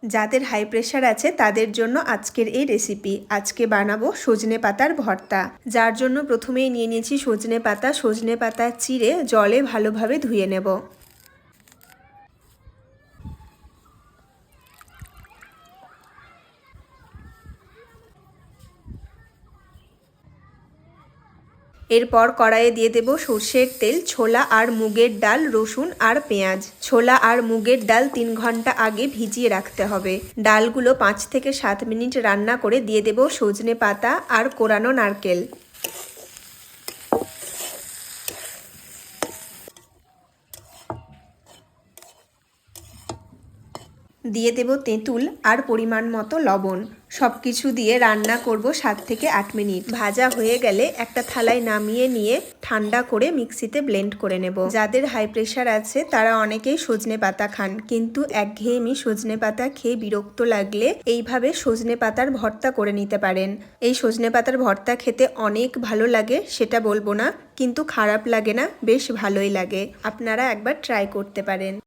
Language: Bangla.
যাদের হাই প্রেশার আছে তাদের জন্য আজকের এই রেসিপি। আজকে বানাবো সজনে পাতার ভর্তা, যার জন্য প্রথমেই নিয়ে নিয়েছি সজনে পাতা। সজনে পাতা চিড়ে জলে ভালোভাবে ধুয়ে নেব। এরপর কড়াইয়ে দিয়ে দেব সর্ষের তেল, ছোলা আর মুগের ডাল, রসুন আর পেঁয়াজ। ছোলা আর মুগের ডাল 3 ঘন্টা আগে ভিজিয়ে রাখতে হবে। ডালগুলো 5 থেকে 7 মিনিট রান্না করে দিয়ে দেব সজনে পাতা আর কোরানো নারকেল। দিয়ে দেব তেঁতুল আর পরিমাণ মতো লবণ। সব কিছু দিয়ে রান্না করব 7 থেকে 8 মিনিট। ভাজা হয়ে গেলে একটা থালায় নামিয়ে নিয়ে ঠান্ডা করে মিক্সিতে ব্লেন্ড করে নেব। যাদের হাই প্রেশার আছে তারা অনেকেই সজনে পাতা খান, কিন্তু একঘেয়েমি সজনে পাতা খেয়ে বিরক্ত লাগলে এইভাবে সজনে পাতার ভর্তা করে নিতে পারেন। এই সজনে পাতার ভর্তা খেতে অনেক ভালো লাগে, সেটা বলবো না, কিন্তু খারাপ লাগে না, বেশ ভালোই লাগে। আপনারা একবার ট্রাই করতে পারেন।